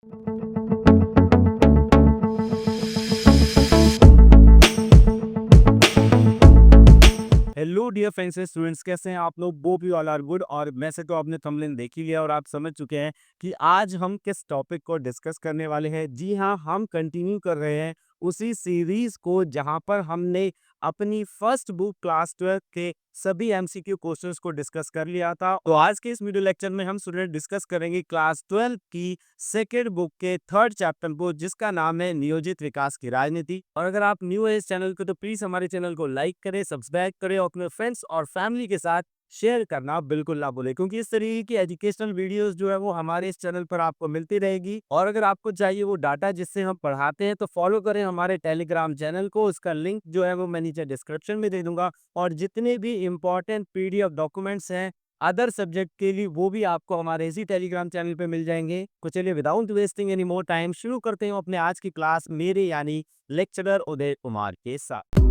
Hello dear friends and students, कैसे हैं आप लोग? Hope you all are good. और वैसे तो आपने थंबनेल देख ही लिया और आप समझ चुके हैं कि आज हम किस टॉपिक को डिस्कस करने वाले हैं। जी हाँ, हम कंटिन्यू कर रहे हैं उसी सीरीज को जहां पर हमने अपनी फर्स्ट बुक क्लास 12 के सभी एमसीक्यू क्वेश्चंस को डिस्कस कर लिया था। तो आज के इस वीडियो लेक्चर में हम स्टूडेंट डिस्कस करेंगे क्लास 12 की सेकेंड बुक के थर्ड चैप्टर को, जिसका नाम है नियोजित विकास की राजनीति। और अगर आप न्यू है इस चैनल को तो प्लीज हमारे चैनल को लाइक करें, सब्सक्राइब करें और अपने फ्रेंड्स और फैमिली के साथ शेयर करना बिल्कुल ना भूलें, क्योंकि इस तरीके की एजुकेशनल वीडियोस जो है वो हमारे इस चैनल पर आपको मिलती रहेगी। और अगर आपको चाहिए वो डाटा जिससे हम पढ़ाते हैं तो फॉलो करें हमारे टेलीग्राम चैनल को। उसका लिंक जो है वो मैं नीचे डिस्क्रिप्शन में दे दूंगा। और जितने भी इंपॉर्टेंट पीडीएफ डॉक्यूमेंट्स हैं अदर सब्जेक्ट के लिए, वो भी आपको हमारे इसी टेलीग्राम चैनल पे मिल जाएंगे। तो चलिए without wasting any more time शुरू करते हैं अपने आज की क्लास मेरे यानी लेक्चरर उदय कुमार के साथ।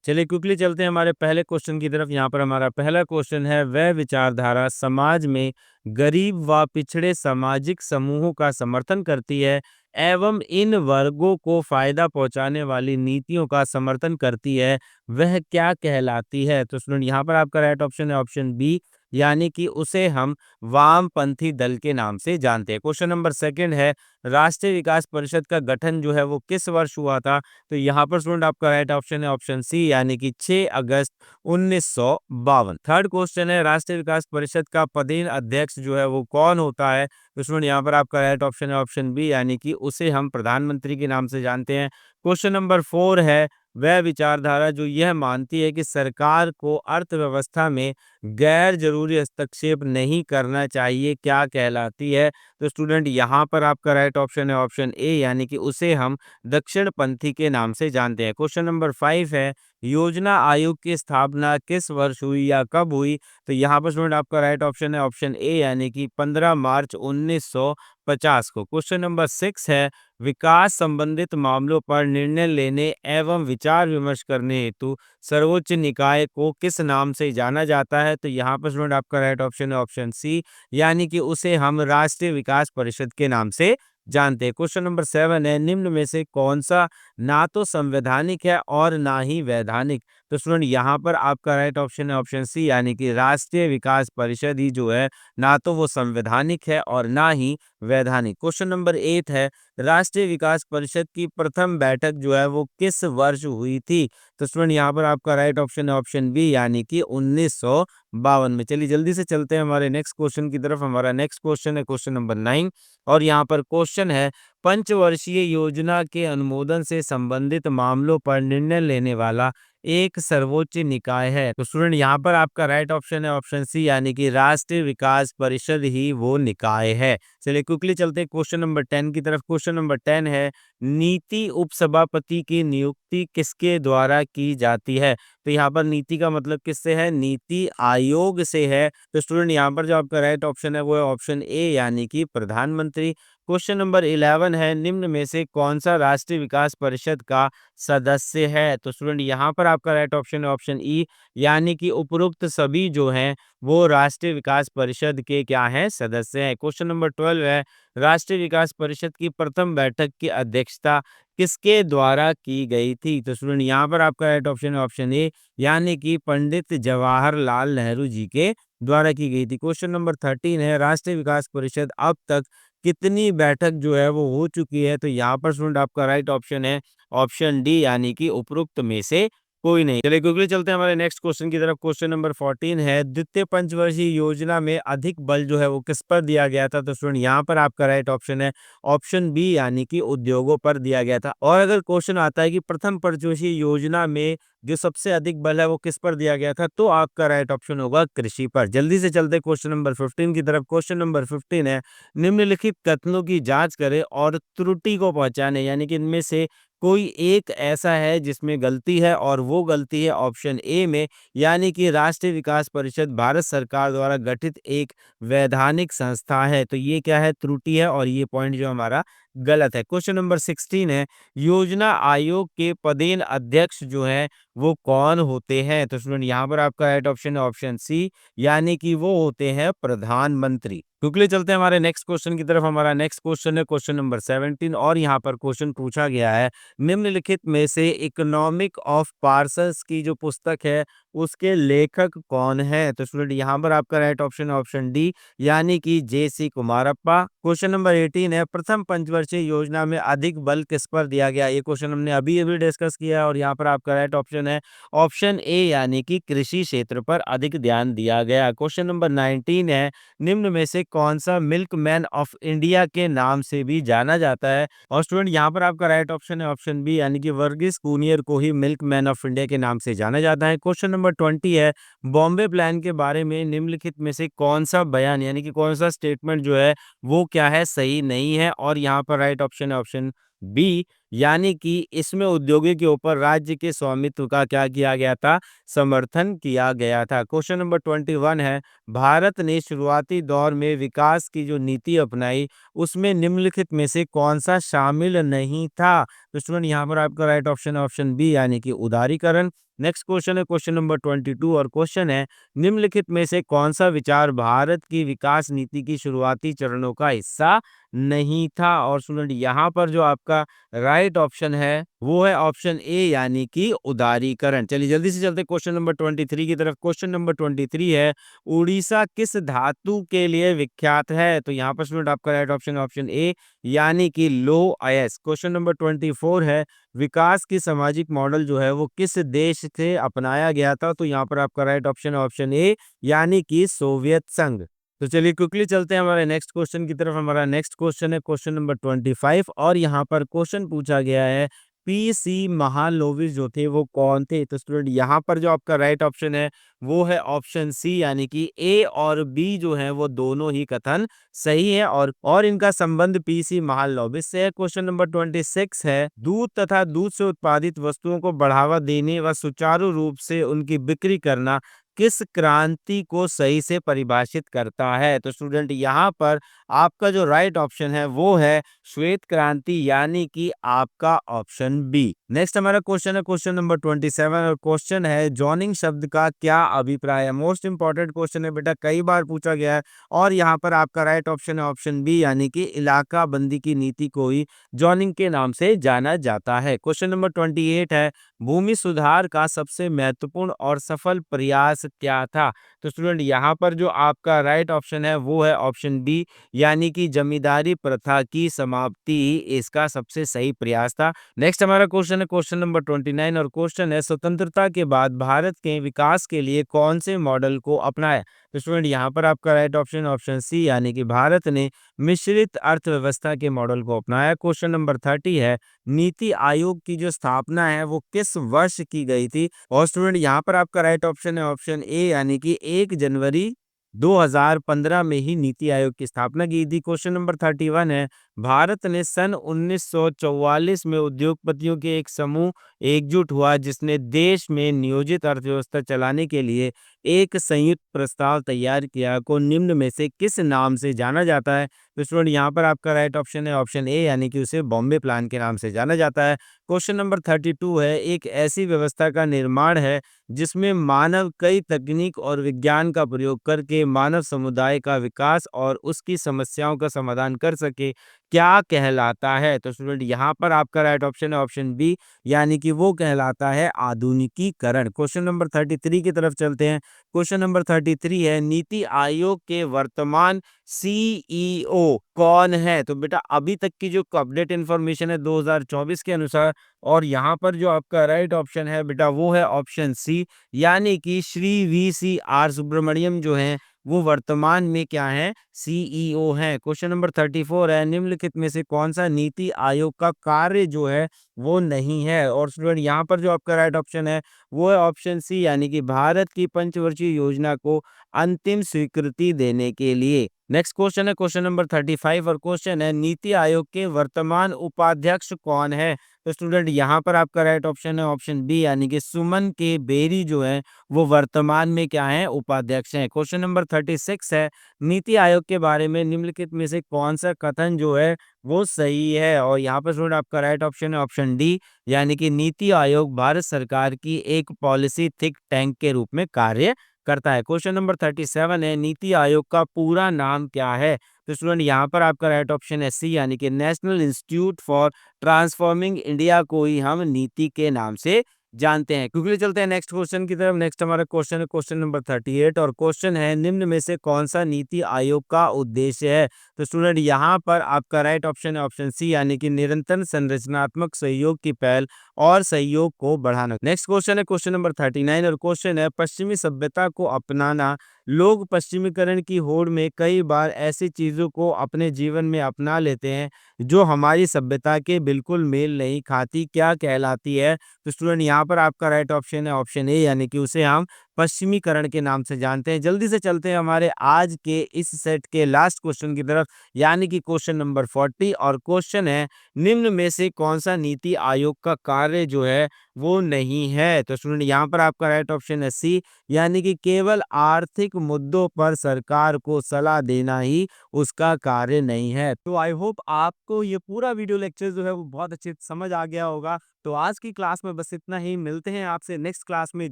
चलिए क्विकली चलते हैं हमारे पहले क्वेश्चन की तरफ। यहाँ पर हमारा पहला क्वेश्चन है, वह विचारधारा समाज में गरीब व पिछड़े सामाजिक समूहों का समर्थन करती है एवं इन वर्गों को फायदा पहुंचाने वाली नीतियों का समर्थन करती है, वह क्या कहलाती है? तो स्टूडेंट यहाँ पर आपका राइट ऑप्शन है ऑप्शन बी, यानी कि उसे हम वामपंथी दल के नाम से जानते हैं। क्वेश्चन नंबर सेकंड है, राष्ट्रीय विकास परिषद का गठन जो है वो किस वर्ष हुआ था? तो यहाँ पर स्टूडेंट आपका राइट ऑप्शन है ऑप्शन सी, यानी कि 6 अगस्त 1952। थर्ड क्वेश्चन है, राष्ट्रीय विकास परिषद का पदेन अध्यक्ष जो है वो कौन होता है? तो स्टूडेंट यहाँ पर आपका राइट ऑप्शन है ऑप्शन बी, यानी कि उसे हम प्रधानमंत्री के नाम से जानते हैं। क्वेश्चन नंबर 4 है, वह विचारधारा जो यह मानती है कि सरकार को अर्थव्यवस्था में गैर जरूरी हस्तक्षेप नहीं करना चाहिए, क्या कहलाती है? तो स्टूडेंट यहाँ पर आपका राइट ऑप्शन है ऑप्शन ए, यानी कि उसे हम दक्षिणपंथी के नाम से जानते हैं। क्वेश्चन नंबर 5 है, योजना आयोग की स्थापना किस वर्ष हुई या कब हुई? तो यहाँ पर स्टूडेंट आपका राइट ऑप्शन है ऑप्शन ए, यानी कि 15 मार्च 1950 को। क्वेश्चन नंबर 6 है, विकास संबंधित मामलों पर निर्णय लेने एवं विचार विमर्श करने हेतु सर्वोच्च निकाय को किस नाम से जाना जाता है? तो यहाँ पर स्टूडेंट आपका राइट ऑप्शन है ऑप्शन सी, यानी कि उसे हम राष्ट्रीय विकास परिषद के नाम से जानते हैं। क्वेश्चन नंबर 7 है, निम्न में से कौन सा ना तो संवैधानिक है और ना ही वैधानिक? तो स्टूडेंट यहाँ पर आपका राइट ऑप्शन है ऑप्शन सी, यानी कि राष्ट्रीय विकास परिषद ही जो है ना तो वो संवैधानिक है और ना ही वैधानिक। क्वेश्चन नंबर 8 है, राष्ट्रीय विकास परिषद की प्रथम बैठक जो है वो किस वर्ष हुई थी? तो स्टूडेंट यहाँ पर आपका राइट ऑप्शन है ऑप्शन बी, यानी कि 1952 में। चलिए जल्दी से चलते हैं हमारे नेक्स्ट क्वेश्चन की तरफ। हमारा नेक्स्ट क्वेश्चन है क्वेश्चन नंबर 9। और यहाँ पर क्वेश्चन है, पंचवर्षीय योजना के अनुमोदन से संबंधित मामलों पर निर्णय लेने वाला एक सर्वोच्च निकाय है? तो स्टूडेंट यहाँ पर आपका राइट ऑप्शन है ऑप्शन सी, यानी कि राष्ट्रीय विकास परिषद ही वो निकाय है। चलिए क्विकली चलते हैं क्वेश्चन नंबर 10 की तरफ। क्वेश्चन नंबर 10 है, नीति उपसभापति की नियुक्ति किसके द्वारा की जाती है? तो यहाँ पर नीति का मतलब किससे है? नीति आयोग से है। तो स्टूडेंट यहाँ पर जो आपका राइट ऑप्शन है वो है ऑप्शन ए, यानी कि प्रधानमंत्री। क्वेश्चन नंबर 11 है, निम्न में से कौन सा राष्ट्रीय विकास परिषद का सदस्य है? तो स्टूडेंट यहाँ पर आपका राइट ऑप्शन है ऑप्शन ई, यानी कि उपरोक्त सभी जो हैं वो राष्ट्रीय विकास परिषद के क्या हैं? सदस्य हैं। क्वेश्चन नंबर 12 है, राष्ट्रीय विकास परिषद की प्रथम बैठक की अध्यक्षता किसके द्वारा की गई थी? तो स्टूडेंट यहाँ पर आपका राइट ऑप्शन है ऑप्शन ए, यानी कि पंडित जवाहरलाल नेहरू जी के द्वारा की गई थी। क्वेश्चन नंबर 13 है, राष्ट्रीय विकास परिषद अब तक कितनी बैठक जो है वो हो चुकी है? तो यहाँ पर स्टूडेंट आपका राइट ऑप्शन है ऑप्शन डी, यानी कि उपरोक्त में से कोई नहीं। चलिए क्विकली चलते हैं हमारे नेक्स्ट क्वेश्चन की तरफ। क्वेश्चन नंबर 14 है, द्वितीय पंचवर्षीय योजना में अधिक बल जो है वो किस पर दिया गया था? तो स्टूडेंट यहाँ पर आपका राइट ऑप्शन है ऑप्शन बी, यानी कि उद्योगों पर दिया गया था। और अगर क्वेश्चन आता है कि प्रथम पंचवर्षीय योजना में जो सबसे अधिक बल है वो किस पर दिया गया था, तो आपका राइट ऑप्शन होगा कृषि पर। जल्दी से चलते क्वेश्चन नंबर 15 की तरफ। क्वेश्चन नंबर 15 है, निम्नलिखित कथनों की जांच करें और त्रुटि को पहचाने, यानी कि इनमें से कोई एक ऐसा है जिसमें गलती है और वो गलती है ऑप्शन ए में, यानी कि राष्ट्रीय विकास परिषद भारत सरकार द्वारा गठित एक वैधानिक संस्था है। तो ये क्या है? त्रुटि है और ये पॉइंट जो हमारा गलत है। क्वेश्चन नंबर 16 है, योजना आयोग के पदेन अध्यक्ष जो है वो कौन होते हैं? तो स्टूडेंट यहाँ पर आपका राइट ऑप्शन है ऑप्शन सी, यानी कि वो होते हैं प्रधानमंत्री। क्विकली चलते हैं हमारे नेक्स्ट क्वेश्चन की तरफ। हमारा नेक्स्ट क्वेश्चन है क्वेश्चन नंबर 17 और यहाँ पर क्वेश्चन पूछा गया है, निम्नलिखित में से इकोनॉमिक ऑफ पार्सल्स की जो पुस्तक है उसके लेखक कौन है? तो स्टूडेंट यहाँ पर आपका राइट ऑप्शन है ऑप्शन डी, यानी कि जे.सी. कुमारप्पा। क्वेश्चन नंबर 18 है, प्रथम पंचवर्षीय योजना में अधिक बल किस पर दिया गया? ये क्वेश्चन हमने अभी-अभी डिस्कस किया है और यहाँ पर आपका राइट ऑप्शन है ऑप्शन ए, यानी कि कृषि क्षेत्र पर अधिक ध्यान दिया गया। क्वेश्चन नंबर 19 है, निम्न में से कौन सा मिल्कमैन ऑफ इंडिया के नाम से भी जाना जाता है? और स्टूडेंट यहाँ पर आपका राइट ऑप्शन है ऑप्शन बी, यानी कि वर्गीस कुरियन को ही मिल्कमैन ऑफ इंडिया के नाम से जाना जाता है। क्वेश्चन नंबर 20 है, बॉम्बे प्लान के बारे में निम्नलिखित में से कौन सा बयान यानी कि कौन सा स्टेटमेंट जो है वो क्या है, सही नहीं है? और यहाँ पर राइट ऑप्शन है ऑप्शन बी, यानी कि इसमें उद्योगों के ऊपर राज्य के स्वामित्व का क्या किया गया था, समर्थन किया गया था। क्वेश्चन नंबर 21 है, भारत ने शुरुआती दौर में विकास की जो नीति अपनाई उसमें निम्नलिखित में से कौन सा शामिल नहीं था? तो स्टूडेंट यहाँ पर आपका राइट ऑप्शन है ऑप्शन बी, यानी कि उदारीकरण। नेक्स्ट क्वेश्चन है क्वेश्चन नंबर 22 और क्वेश्चन है, निम्नलिखित में से कौन सा विचार भारत की विकास नीति की शुरुआती चरणों का हिस्सा नहीं था? और स्टूडेंट यहाँ पर जो आपका राइट ऑप्शन है वो है ऑप्शन ए, यानी कि उदारीकरण। चलिए जल्दी से चलते क्वेश्चन नंबर 23 की तरफ। क्वेश्चन नंबर 23 है, उड़ीसा किस धातु के लिए विख्यात है? तो यहाँ पर स्टूडेंट आपका राइट ऑप्शन है ऑप्शन ए, यानी कि लो अयस्क। क्वेश्चन नंबर 24 है, विकास की सामाजिक मॉडल जो है वो किस देश से अपनाया गया था? तो यहाँ पर आपका राइट ऑप्शन है ऑप्शन ए, यानी कि सोवियत संघ। तो चलिए क्विकली चलते हैं हमारे नेक्स्ट क्वेश्चन की तरफ। हमारा नेक्स्ट क्वेश्चन है क्वेश्चन नंबर 25 और यहाँ पर क्वेश्चन पूछा गया है, पीसी महालनोबिस जो थे वो कौन थे? तो स्टूडेंट यहाँ पर जो आपका राइट ऑप्शन है वो है ऑप्शन सी, यानी कि ए और बी जो है वो दोनों ही कथन सही है और इनका संबंध पीसी महालनोबिस से है। क्वेश्चन नंबर 26 है, दूध तथा दूध से उत्पादित वस्तुओं को बढ़ावा देने व सुचारू रूप से उनकी बिक्री करना किस क्रांति को सही से परिभाषित करता है? तो स्टूडेंट यहाँ पर आपका जो राइट ऑप्शन है वो है श्वेत क्रांति, यानी कि आपका ऑप्शन बी। नेक्स्ट हमारा क्वेश्चन है क्वेश्चन नंबर 27 और क्वेश्चन है, जॉनिंग शब्द का क्या अभिप्राय है? मोस्ट इंपॉर्टेंट क्वेश्चन है बेटा, कई बार पूछा गया है और यहाँ पर आपका राइट ऑप्शन है ऑप्शन बी, यानी कि इलाका बंदी की नीति को ही जॉनिंग के नाम से जाना जाता है। क्वेश्चन नंबर 28 है, भूमि सुधार का सबसे महत्वपूर्ण और सफल प्रयास क्या था? तो स्टूडेंट यहाँ पर जो आपका राइट ऑप्शन है वो है ऑप्शन बी, यानी कि जमींदारी प्रथा की समाप्ति ही इसका सबसे सही प्रयास था। नेक्स्ट हमारा क्वेश्चन है क्वेश्चन नंबर 29 और क्वेश्चन है, स्वतंत्रता के बाद भारत के विकास के लिए कौन से मॉडल को अपनाया? तो स्टूडेंट यहाँ पर आपका राइट ऑप्शन ऑप्शन सी, यानी कि भारत ने मिश्रित अर्थव्यवस्था के मॉडल को अपनाया। क्वेश्चन नंबर 30 है, नीति आयोग की जो स्थापना है वो किस वर्ष की गई थी? और स्टूडेंट यहाँ पर आपका राइट ऑप्शन है ऑप्शन ए, यानी कि 1 जनवरी 2015 में ही नीति आयोग की स्थापना की थी। क्वेश्चन नंबर 31 है, भारत ने सन 1944 में उद्योगपतियों के एक समूह एकजुट हुआ जिसने देश में नियोजित अर्थव्यवस्था चलाने के लिए एक संयुक्त प्रस्ताव तैयार किया को निम्न में से किस नाम से जाना जाता है? तो स्टूडेंट यहाँ पर आपका राइट ऑप्शन है ऑप्शन ए, यानी कि उसे बॉम्बे प्लान के नाम से जाना जाता है। क्वेश्चन नंबर 32 है, एक ऐसी व्यवस्था का निर्माण है जिसमें मानव कई तकनीक और विज्ञान का प्रयोग करके मानव समुदाय का विकास और उसकी समस्याओं का समाधान कर सके, क्या कहलाता है? तो स्टूडेंट यहाँ पर आपका राइट ऑप्शन है ऑप्शन बी, यानी कि वो कहलाता है आधुनिकीकरण। क्वेश्चन नंबर 33 की तरफ चलते हैं। क्वेश्चन नंबर 33 है, नीति आयोग के वर्तमान सीईओ कौन है? तो बेटा अभी तक की जो अपडेट इन्फॉर्मेशन है 2024 के अनुसार, और यहाँ पर जो आपका राइट ऑप्शन है बेटा वो है ऑप्शन सी, यानी कि श्री वी.सी.आर. सुब्रमण्यम जो हैं वो वर्तमान में क्या है, सीईओ हैं। क्वेश्चन नंबर 34 है, निम्नलिखित में से कौन सा नीति आयोग का कार्य जो है वो नहीं है? और स्टूडेंट यहाँ पर जो आपका राइट ऑप्शन है वो है ऑप्शन सी, यानी कि भारत की पंचवर्षीय योजना को अंतिम स्वीकृति देने के लिए। नेक्स्ट क्वेश्चन है क्वेश्चन नंबर 35 और क्वेश्चन है नीति आयोग के वर्तमान उपाध्यक्ष कौन है। तो स्टूडेंट यहाँ पर आपका राइट ऑप्शन है ऑप्शन बी यानी कि सुमन के बेरी जो है वो वर्तमान में क्या है उपाध्यक्ष हैं। क्वेश्चन नंबर 36 है नीति आयोग के बारे में निम्नलिखित में से कौन सा कथन जो है वो सही है। और यहाँ पर स्टूडेंट आपका राइट ऑप्शन है ऑप्शन डी यानी कि नीति आयोग भारत सरकार की एक पॉलिसी थिंक टैंक के रूप में कार्य करता है। क्वेश्चन नंबर 37 है नीति आयोग का पूरा नाम क्या है। तो स्टूडेंट यहाँ पर आपका राइट ऑप्शन है सी यानी कि national institute for transforming India को ही हम नीति के नाम से जानते हैं। क्विकली चलते हैं नेक्स्ट क्वेश्चन की तरफ। नेक्स्ट हमारा क्वेश्चन है क्वेश्चन नंबर 38 और क्वेश्चन है निम्न में से कौन सा नीति आयोग का उद्देश्य है। तो स्टूडेंट यहाँ पर आपका राइट ऑप्शन है ऑप्शन सी यानी कि निरंतर संरचनात्मक सहयोग की पहल और सहयोग को बढ़ाना। नेक्स्ट क्वेश्चन है क्वेश्चन नंबर 39 और क्वेश्चन है पश्चिमी सभ्यता को अपनाना। लोग पश्चिमीकरण की होड़ में कई बार ऐसी चीजों को अपने जीवन में अपना लेते हैं जो हमारी सभ्यता के बिल्कुल मेल नहीं खाती, क्या कहलाती है। तो स्टूडेंट यहाँ पर आपका राइट ऑप्शन है ऑप्शन ए यानी कि उसे हम पश्चिमीकरण के नाम से जानते हैं। जल्दी से चलते हैं हमारे आज के इस सेट के लास्ट क्वेश्चन की तरफ यानी कि क्वेश्चन नंबर 40 और क्वेश्चन है निम्न में से कौन सा नीति आयोग का कार्य जो है वो नहीं है। तो स्टूडेंट यहाँ पर आपका राइट ऑप्शन है सी यानी कि केवल आर्थिक मुद्दों पर सरकार को सलाह देना ही उसका कार्य नहीं है। तो आई होप आपको ये पूरा वीडियो लेक्चर जो है वो बहुत अच्छे से समझ आ गया होगा। तो आज की क्लास में बस इतना ही। मिलते हैं आपसे नेक्स्ट क्लास में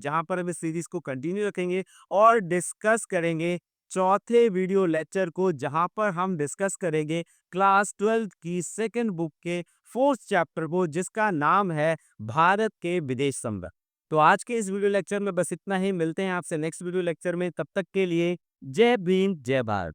जहां पर हम इस सीरीज को कंटिन्यू रखेंगे और डिस्कस करेंगे चौथे वीडियो लेक्चर को, जहां पर हम डिस्कस करेंगे क्लास 12 की सेकंड बुक के फोर्थ चैप्टर को जिसका नाम है भारत के विदेश संबंध। तो आज के इस वीडियो लेक्चर में बस इतना ही। मिलते हैं आपसे नेक्स्ट वीडियो लेक्चर में, तब तक के लिए जय भीम जय भारत।